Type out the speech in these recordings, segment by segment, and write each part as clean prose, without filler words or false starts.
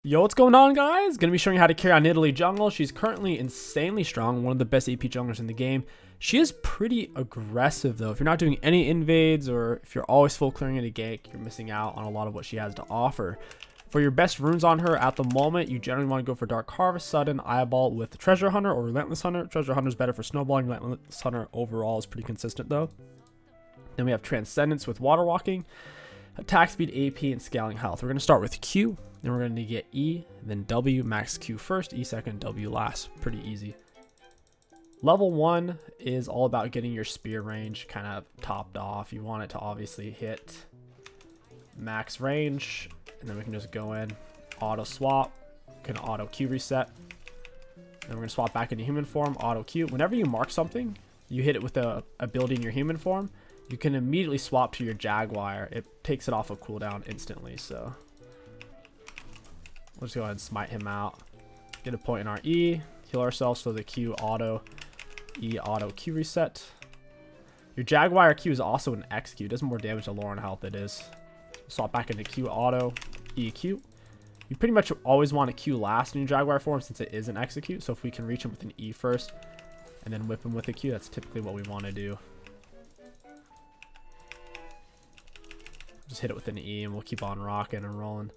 Yo, what's going on, guys? Gonna be showing you how to carry on Nidalee jungle. She's currently insanely strong, one of the best AP junglers in the game. She is pretty aggressive though. If you're not doing any invades or if you're always full clearing in a gank, you're missing out on a lot of what she has to offer. For your best runes on her at the moment, you generally want to go for Dark Harvest, Sudden, Eyeball with Treasure Hunter or Relentless Hunter. Treasure Hunter is better for snowballing. Relentless Hunter overall is pretty consistent though. Then we have Transcendence with Water Walking, Attack Speed, AP, and Scaling Health. We're going to start with Q. Then we're going to get E, then W, max Q first, E second, W last. Pretty easy. Level 1 is all about getting your spear range kind of topped off. You want it to obviously hit max range, and then we can just go in, auto swap, can auto Q reset. Then we're going to swap back into human form, auto Q. Whenever you mark something, you hit it with a ability in your human form, you can immediately swap to your Jaguar. It takes it off of cooldown instantly, so we'll just go ahead and smite him out. Get a point in our E. Heal ourselves so the Q auto. E auto Q reset. Your Jaguar Q is also an X Q. It does more damage to Lauren health it is. Swap back into Q auto. E Q. You pretty much always want a Q last in your Jaguar form since it is an execute. So if we can reach him with an E first and then whip him with a Q, that's typically what we want to do. Just hit it with an E and we'll keep on rocking and rolling.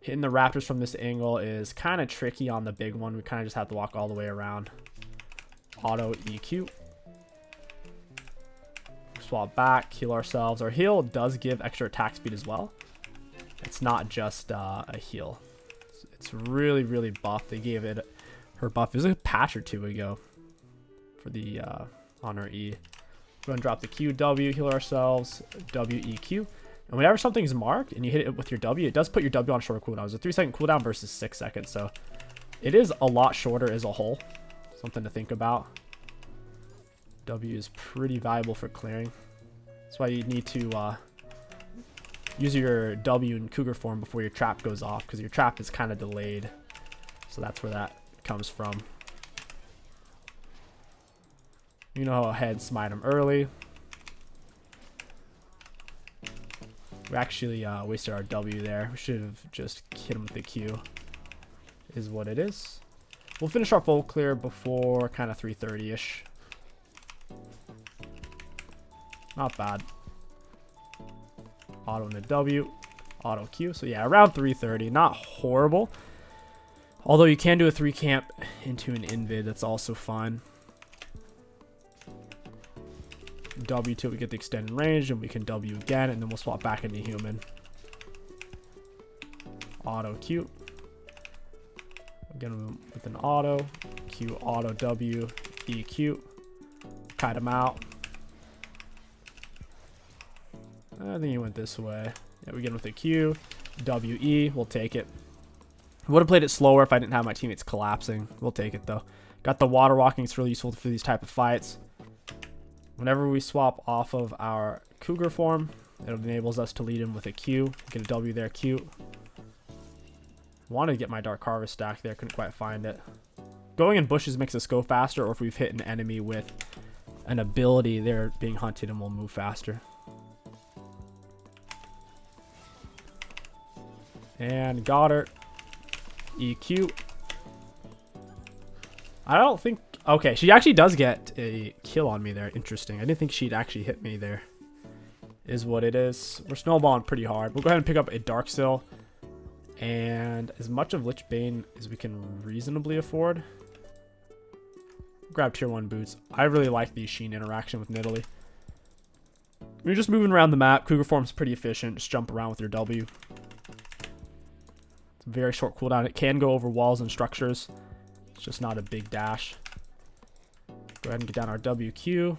Hitting the raptors from this angle is kind of tricky on the big one. We kind of just have to walk all the way around. Auto EQ. Swap back, heal ourselves. Our heal does give extra attack speed as well. It's not just a heal. It's really, really buff. They gave it her buff. It was a patch or two ago for the on her E. We're going to drop the Q, W, heal ourselves, W, EQ. And whenever something's marked and you hit it with your W, it does put your W on shorter cooldown. It's a 3-second cooldown versus 6 seconds. So it is a lot shorter as a whole. Something to think about. W is pretty valuable for clearing. That's why you need to use your W in Cougar form before your trap goes off, because your trap is kind of delayed. So that's where that comes from. You know, go ahead and smite him early. We actually wasted our W there. We should have just hit him with the Q. Is what it is. We'll finish our full clear before kind of 3:30ish. Not bad. Auto into W. Auto Q. So yeah, around 3:30. Not horrible. Although you can do a 3 camp into an invid. That's also fine. W till we get the extended range, and we can W again, and then we'll swap back into human. Auto Q. Again with an auto. Q auto W. EQ. Kite him out. I think he went this way. Yeah, we get him with a Q. WE. We'll take it. Would have played it slower if I didn't have my teammates collapsing. We'll take it though. Got the water walking. It's really useful for these type of fights. Whenever we swap off of our Cougar form, it enables us to lead him with a Q. Get a W there, Q. Wanted to get my Dark Harvest stack there, couldn't quite find it. Going in bushes makes us go faster, or if we've hit an enemy with an ability, they're being hunted and we'll move faster. And got her. EQ. I don't think... Okay, she actually does get a kill on me there. Interesting. I didn't think she'd actually hit me there. Is what it is. We're snowballing pretty hard. We'll go ahead and pick up a Dark Sill. And as much of Lich Bane as we can reasonably afford. Grab tier 1 boots. I really like the Sheen interaction with Nidalee. You're just moving around the map. Cougar form's pretty efficient. Just jump around with your W. It's a very short cooldown. It can go over walls and structures. It's just not a big dash. Go ahead and get down our WQ.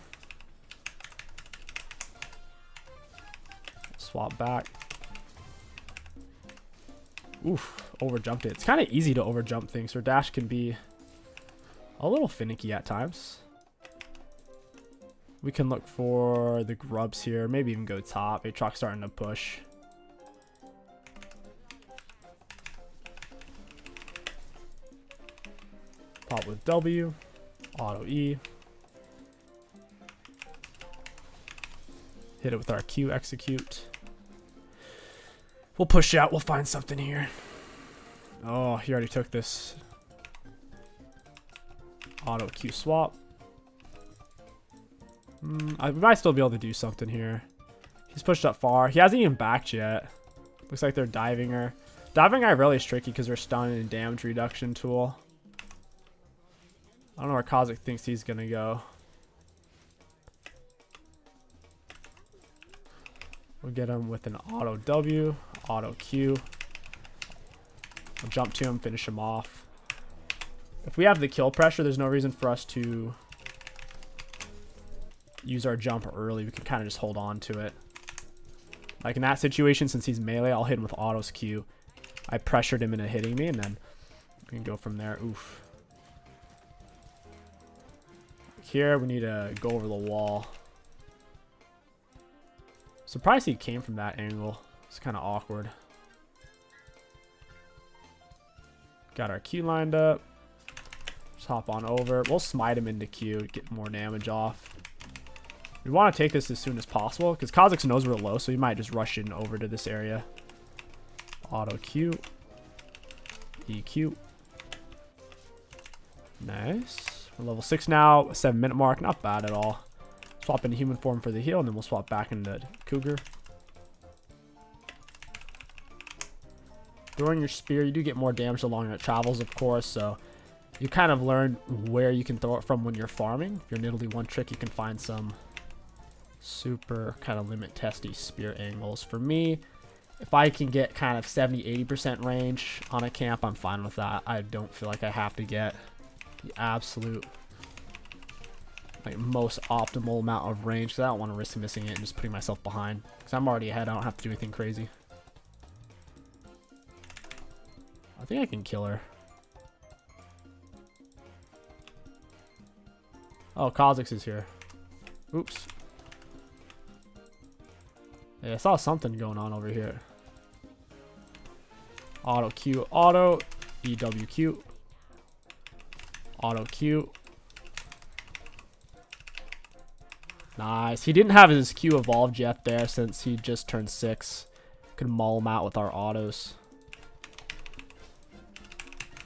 Swap back. Oof, overjumped it. It's kind of easy to overjump things. Her dash can be a little finicky at times. We can look for the grubs here. Maybe even go top. Aatrox starting to push. Pop with W. Auto E. Hit it with our Q execute. We'll push out. We'll find something here. Oh, he already took this. Auto Q swap. I might still be able to do something here. He's pushed up far. He hasn't even backed yet. Looks like they're diving her. Diving her really is tricky because they're stun and damage reduction tool. I don't know where Kha'Zix thinks he's going to go. We'll get him with an auto W, auto Q. We'll jump to him, finish him off. If we have the kill pressure, there's no reason for us to use our jump early. We can kind of just hold on to it. Like in that situation, since he's melee, I'll hit him with autos Q. I pressured him into hitting me, and then we can go from there. Oof. Here, we need to go over the wall. Surprised he came from that angle. It's kind of awkward. Got our Q lined up. Just hop on over. We'll smite him into Q, get more damage off. We want to take this as soon as possible because Kha'Zix knows we're low, so he might just rush in over to this area. Auto Q. EQ. Nice. We're level 6 now. 7-minute mark. Not bad at all. Swap into human form for the heal, and then we'll swap back into Cougar. Throwing your spear, you do get more damage the longer it travels, of course, so you kind of learn where you can throw it from when you're farming. If you're Nidalee one trick, you can find some super kind of limit testy spear angles. For me, if I can get kind of 70-80% range on a camp, I'm fine with that. I don't feel like I have to get the absolute like most optimal amount of range because I don't want to risk missing it and just putting myself behind because I'm already ahead. I don't have to do anything crazy. I think I can kill her. Oh, Kha'Zix is here. Oops. Yeah, I saw something going on over here. Auto Q, auto, EWQ, auto Q. Nice. He didn't have his Q evolved yet there since he just turned 6. Could maul him out with our autos.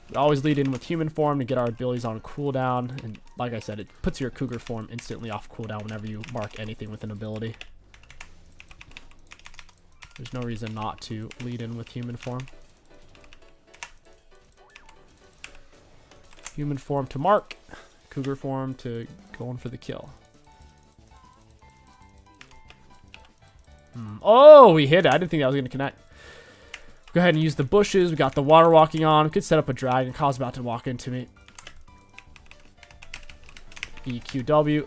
We always lead in with human form to get our abilities on cooldown. And like I said, it puts your cougar form instantly off cooldown whenever you mark anything with an ability. There's no reason not to lead in with human form. Human form to mark. Cougar form to go in for the kill. Oh, we hit it. I didn't think that was going to connect. Go ahead and use the bushes. We got the water walking on. We could set up a dragon. Kaw's about to walk into me. EQW.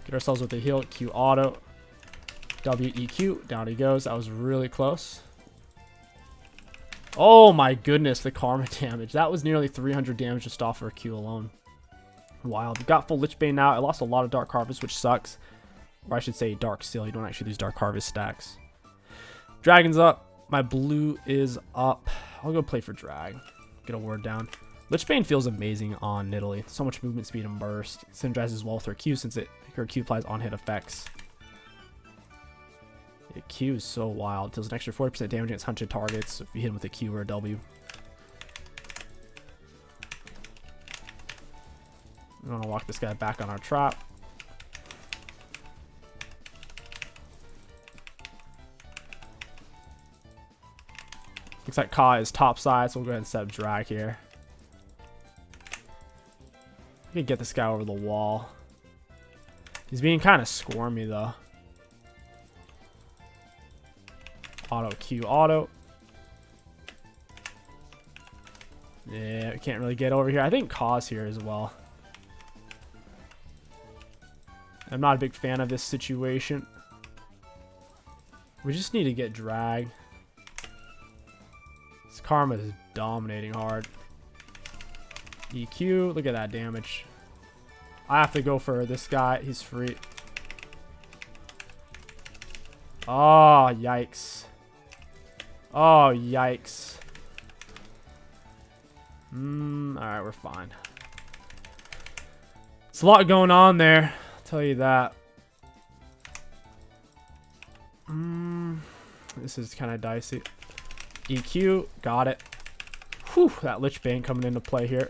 Get ourselves with a heal. Q auto. WEQ. Down he goes. That was really close. Oh my goodness, the karma damage. That was nearly 300 damage just off our Q alone. Wild. We've got full Lich Bane now. I lost a lot of Dark Harvest, which sucks. Or I should say Dark Steel. You don't actually lose Dark Harvest stacks. Dragon's up. My blue is up. I'll go play for drag. Get a word down. Lich Bane feels amazing on Nidalee. So much movement speed and burst. It synergizes well with her Q since her Q applies on-hit effects. The Q is so wild. It deals an extra 40% damage against hunted targets if you hit him with a Q or a W. We want to walk this guy back on our trap. Looks like Ka is top side, so we'll go ahead and set up drag here. We can get this guy over the wall. He's being kind of squirmy though. Auto Q auto. Yeah, we can't really get over here. I think Ka's here as well. I'm not a big fan of this situation. We just need to get drag. This karma is dominating hard. EQ, look at that damage. I have to go for this guy. He's free. Oh, yikes. Oh, yikes. Alright, we're fine. It's a lot going on there. I'll tell you that. This is kind of dicey. EQ, got it. Whew, that Lich Bane coming into play here.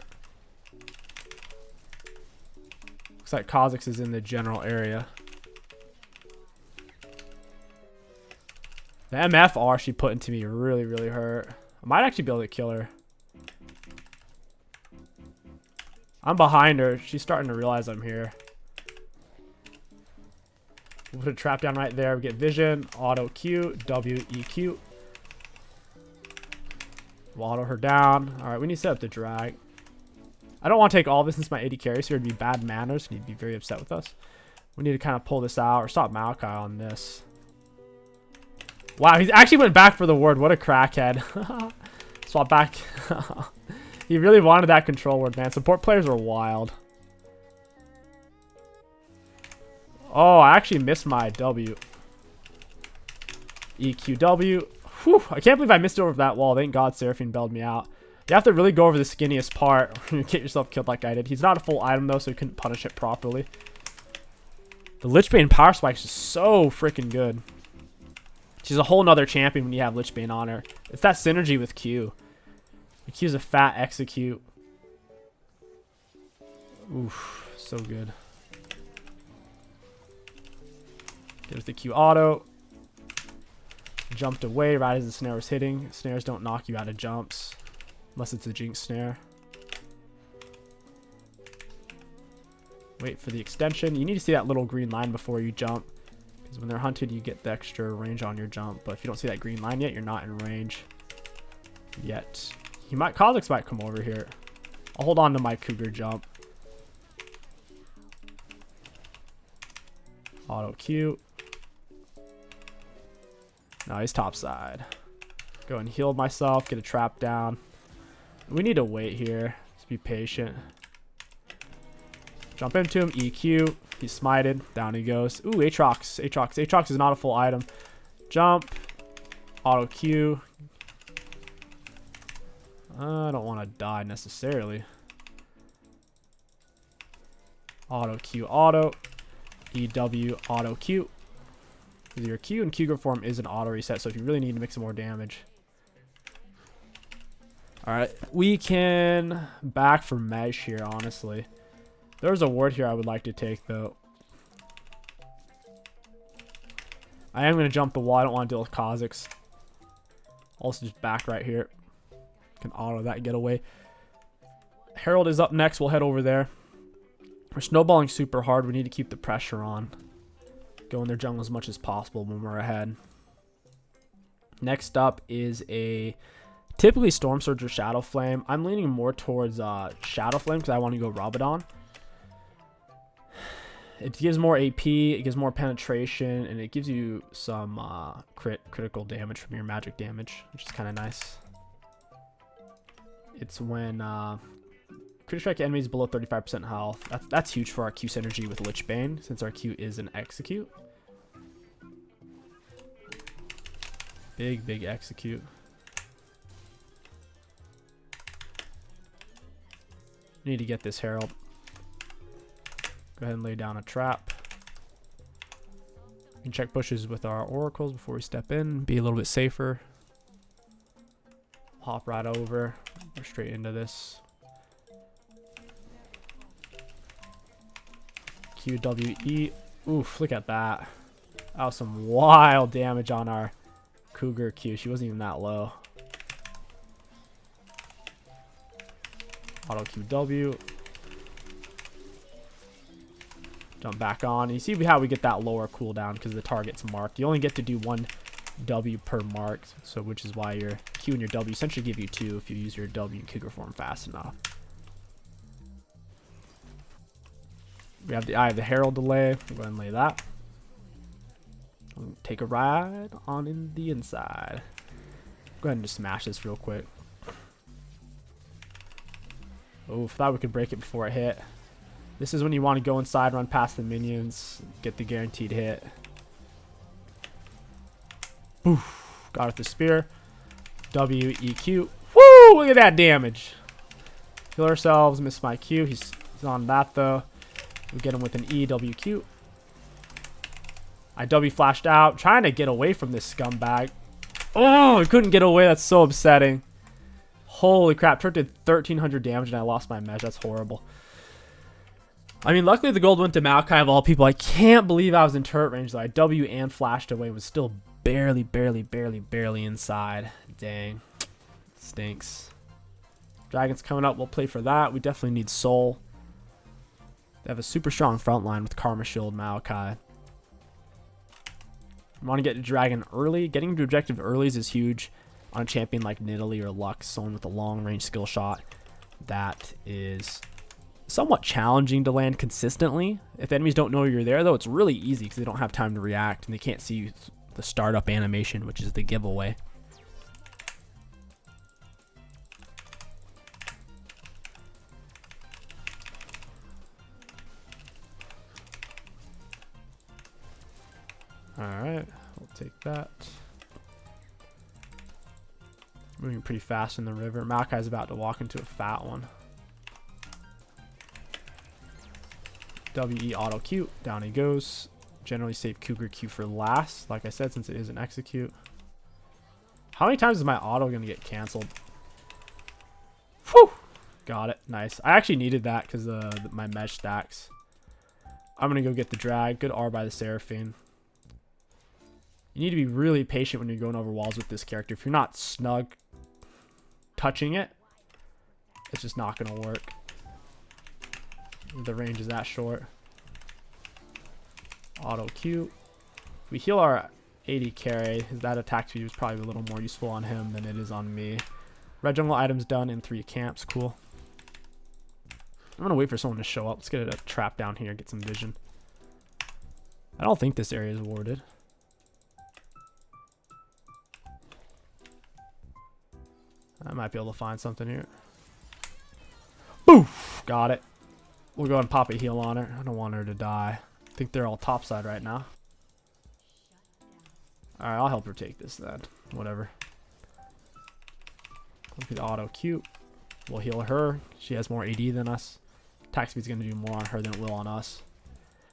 Looks like Kha'Zix is in the general area. The MFR she put into me really, really hurt. I might actually be able to kill her. I'm behind her. She's starting to realize I'm here. We'll put a trap down right there. We get vision, auto Q, W, E, Q. We'll auto her down. Alright, we need to set up the drag. I don't want to take all this since my AD carries here. It'd be bad manners. He'd be very upset with us. We need to kind of pull this out or stop Maokai on this. Wow, he's actually went back for the word. What a crackhead. Swap back. He really wanted that control word, man. Support players are wild. Oh, I actually missed my W. EQW. Whew, I can't believe I missed over that wall. Thank God Seraphine bailed me out. You have to really go over the skinniest part when you get yourself killed like I did. He's not a full item, though, so he couldn't punish it properly. The Lich Bane power spikes is so freaking good. She's a whole nother champion when you have Lich Bane on her. It's that synergy with Q. The Q's a fat execute. Oof, so good. There's the Q auto. Jumped away right as the snare was hitting. Snares don't knock you out of jumps. Unless it's a Jinx snare. Wait for the extension. You need to see that little green line before you jump. Because when they're hunted, you get the extra range on your jump. But if you don't see that green line yet, you're not in range. Yet. Kha'Zix might come over here. I'll hold on to my Cougar jump. Auto Q. No, he's topside. Go and heal myself. Get a trap down. We need to wait here. Just be patient. Jump into him. EQ. He's smited. Down he goes. Ooh, Aatrox. Aatrox. Aatrox is not a full item. Jump. Auto Q. I don't want to die necessarily. Auto Q. Auto. EW. Auto Q. Your Q and Cougar form is an auto reset, so if you really need to make some more damage. Alright, we can back for Mesh here, honestly. There's a ward here I would like to take, though. I am going to jump the wall. I don't want to deal with Kha'Zix. Also just back right here. Can auto that getaway. Herald is up next. We'll head over there. We're snowballing super hard. We need to keep the pressure on. Go in their jungle as much as possible when we're ahead. Next up is a typically Storm Surge or Shadow Flame. I'm leaning more towards Shadow Flame because I want to go Rabadon. It gives more AP, it gives more penetration, and it gives you some critical damage from your magic damage, which is kind of nice. It's when critical strike enemies below 35% health. That's huge for our Q synergy with Lich Bane, since our Q is an execute. Big execute. Need to get this Herald. Go ahead and lay down a trap. We can check bushes with our oracles before we step in. Be a little bit safer. Hop right over. We're straight into this. QWE. Oof, look at that. That was some wild damage on our Cougar Q. She wasn't even that low. Auto QW. Jump back on. And you see how we get that lower cooldown because the target's marked. You only get to do one W per mark, so which is why your Q and your W essentially give you 2 if you use your W and Cougar form fast enough. We have the Eye of the Herald delay. We'll go ahead and lay that. We'll take a ride on in the inside. Go ahead and just smash this real quick. Oh, thought we could break it before it hit. This is when you want to go inside, run past the minions, get the guaranteed hit. Oof, got it with the spear. WEQ. Woo! Look at that damage. Heal ourselves. Miss my Q. He's on that though. We get him with an EWQ. I W flashed out, trying to get away from this scumbag. Oh, I couldn't get away. That's so upsetting. Holy crap, Turret did 1300 damage and I lost my mesh. That's horrible. I mean, luckily the gold went to Maokai of all people. I can't believe I was in turret range though. I W and flashed away, was still barely inside. Dang. Stinks. Dragon's coming up. We'll play for that. We definitely need soul. They have a super strong front line with Karma Shield, Maokai. You want to get to Dragon early. Getting to objective early is huge on a champion like Nidalee or Lux, someone with a long range skill shot. That is somewhat challenging to land consistently. If enemies don't know you're there, though, it's really easy because they don't have time to react and they can't see the startup animation, which is the giveaway. Alright, we'll take that. Moving pretty fast in the river. Maokai's about to walk into a fat one. WE auto Q. Down he goes. Generally save Cougar Q for last, like I said, since it is an execute. How many times is my auto going to get canceled? Whew! Got it. Nice. I actually needed that because my mesh stacks. I'm going to go get the drag. Good R by the Seraphine. You need to be really patient when you're going over walls with this character. If you're not snug touching it, it's just not going to work. The range is that short. Auto Q. If we heal our AD carry, that attack speed is probably a little more useful on him than it is on me. Red jungle items done in 3 camps. Cool. I'm going to wait for someone to show up. Let's get a trap down here, get some vision. I don't think this area is warded. I might be able to find something here. Boof! Got it. We'll go ahead and pop a heal on her. I don't want her to die. I think they're all topside right now. Alright, I'll help her take this then. Whatever. Look at the auto Q. We'll heal her. She has more AD than us. Attack speed's going to do more on her than it will on us.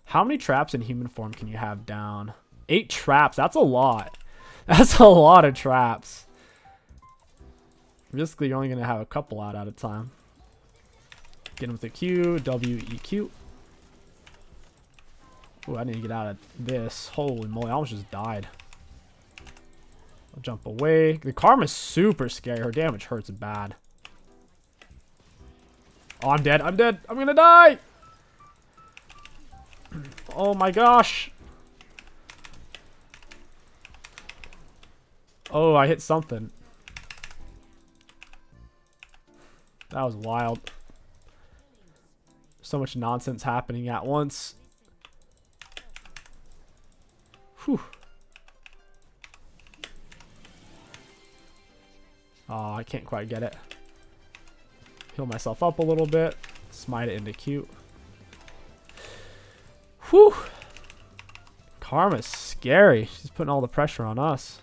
How many traps in human form can you have down? 8 traps. That's a lot. That's a lot of traps. Realistically, you're only going to have a couple out at a time. Get him with a Q, W, E, Q. Ooh, I need to get out of this. Holy moly, I almost just died. I'll jump away. The Karma's super scary. Her damage hurts bad. Oh, I'm dead. I'm dead. I'm going to die. Oh my gosh. Oh, I hit something. That was wild. So much nonsense happening at once. Whew. Oh, I can't quite get it. Heal myself up a little bit. Smite it into Q. Whew. Karma's scary. She's putting all the pressure on us.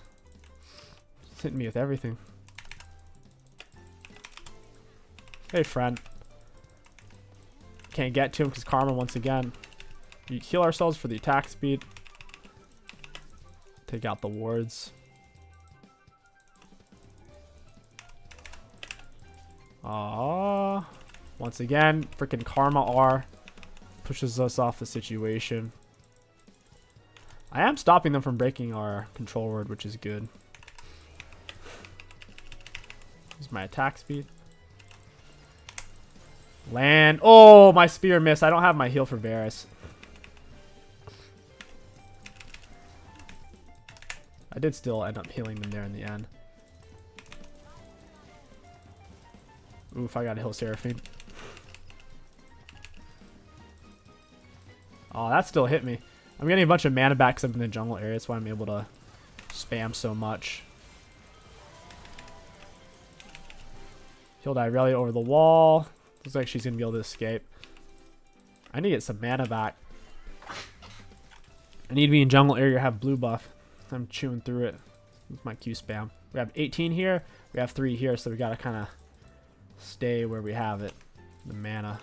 She's hitting me with everything. Hey, friend. Can't get to him because Karma once again. We heal ourselves for the attack speed. Take out the wards. Once again, freaking Karma R pushes us off the situation. I am stopping them from breaking our control word, which is good. Here's my attack speed. Land. Oh, my spear missed. I don't have my heal for Varus. I did still end up healing them there in the end. Oof, I got a heal Seraphine. Oh, that still hit me. I'm getting a bunch of mana back because I'm in the jungle area. That's why I'm able to spam so much. Healed Irelia over the wall. Looks like she's going to be able to escape. I need to get some mana back. I need to be in jungle area, have blue buff. I'm chewing through it with my Q spam. We have 18 here. We have 3 here, so we got to kind of stay where we have it. The mana.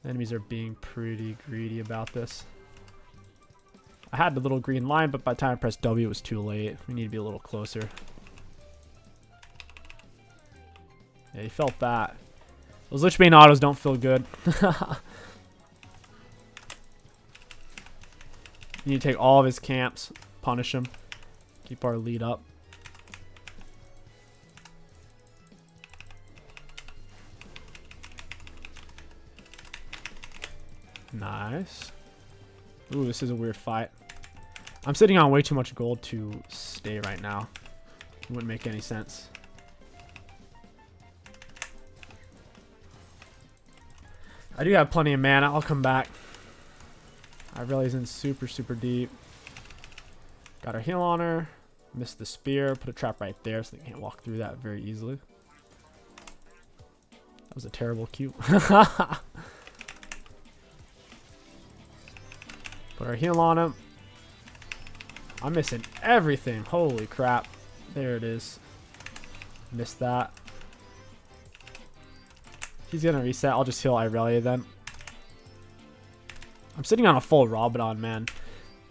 Enemies are being pretty greedy about this. I had the little green line, but by the time I pressed W, it was too late. We need to be a little closer. Yeah, he felt that. Those Lich Bane autos don't feel good. You need to take all of his camps, punish him, keep our lead up. Nice. Ooh, this is a weird fight. I'm sitting on way too much gold to stay right now. It wouldn't make any sense. I do have plenty of mana. I'll come back. I realize in super, super deep. Got our heal on her. Missed the spear. Put a trap right there so they can't walk through that very easily. That was a terrible Q. Put our heal on him. I'm missing everything. Holy crap. There it is. Missed that. He's going to reset. I'll just heal Irelia then. I'm sitting on a full Rabadon, man.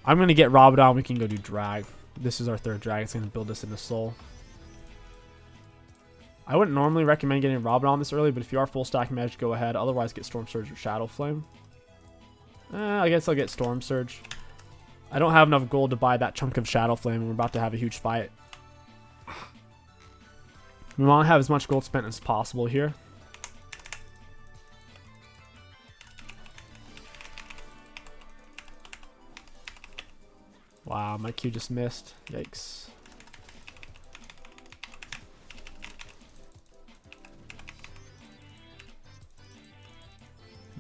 I'm going to get Rabadon. We can go do drag. This is our third drag. It's going to build us into soul. I wouldn't normally recommend getting Rabadon this early, but if you are full stacking magic, go ahead. Otherwise, get Storm Surge or Shadow Flame. I guess I'll get Storm Surge. I don't have enough gold to buy that chunk of Shadow Flame, and we're about to have a huge fight. We want to have as much gold spent as possible here. Wow, my Q just missed. Yikes.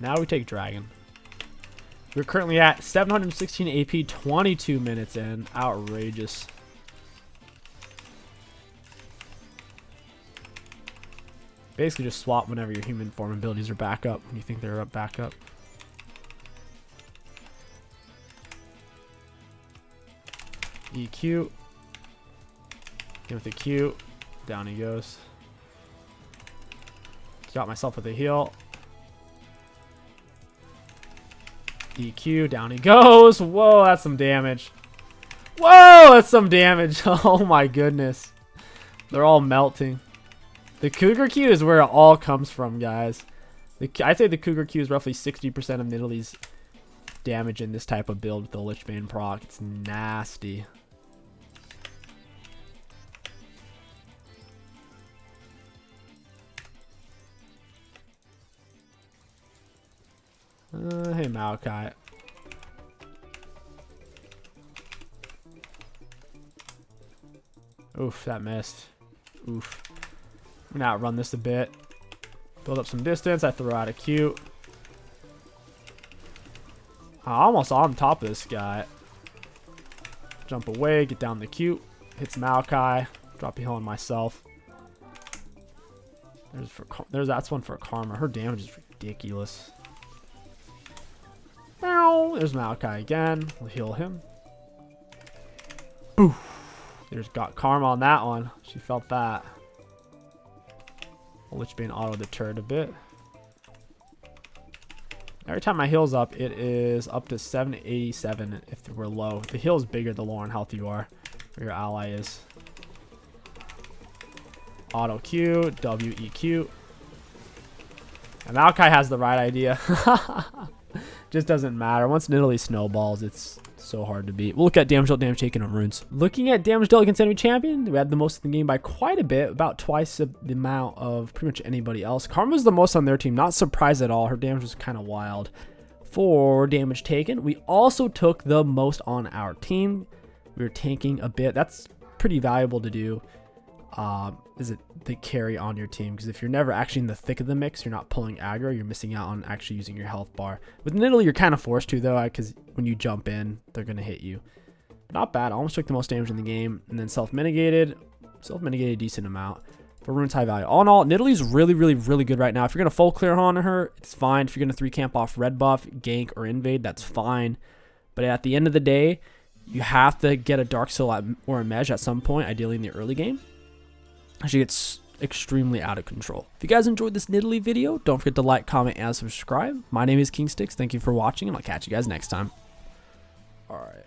Now we take Dragon. We're currently at 716 AP, 22 minutes in. Outrageous. Basically just swap whenever your human form abilities are back up when you think they're back up. EQ. Get with the Q. Down he goes. Got myself with a heal. EQ. Down he goes. Whoa, that's some damage. Whoa, that's some damage. Oh my goodness. They're all melting. The Cougar Q is where it all comes from, guys. I'd say the Cougar Q is roughly 60% of Nidalee's damage in this type of build with the Lich Bane proc. It's nasty. Hey, Maokai. Oof, that missed. Oof. I'm gonna outrun this a bit. Build up some distance. I throw out a Q. I'm almost on top of this guy. Jump away, get down the Q. Hits Maokai. Drop a heal on myself. That's one for Karma. Her damage is ridiculous. There's Maokai again. We'll heal him. Boof. There's got Karma on that one. She felt that. Lich Bane auto deterred a bit. Every time my heal's up, it is up to 787 if we're low. The heal is bigger the lower in health you are, or your ally is. Auto Q, W, E, Q. And Maokai has the right idea. Just doesn't matter. Once Nidalee snowballs, it's so hard to beat. We'll look at damage dealt, damage taken on runes. Looking at damage dealt against enemy champion, we had the most in the game by quite a bit, about twice the amount of pretty much anybody else. Karma was the most on their team, not surprised at all. Her damage was kind of wild. For damage taken, we also took the most on our team. We were tanking a bit. That's pretty valuable to do. Is it the carry on your team, because if you're never actually in the thick of the mix, you're not pulling aggro, you're missing out on actually using your health bar. With Nidalee, you're kind of forced to though, because when you jump in, they're going to hit you. But not bad. I almost took the most damage in the game, and then self-mitigated a decent amount. For runes, high value. All in all, Nidalee's really good right now. If you're going to full clear on her, it's fine. If you're going to 3 camp off red buff, gank, or invade, that's fine. But at the end of the day, you have to get a Dark Soul or a Mej at some point, ideally in the early game. She gets extremely out of control. If you guys enjoyed this Nidalee video, don't forget to like, comment, and subscribe. My name is King Sticks. Thank you for watching, and I'll catch you guys next time. All right.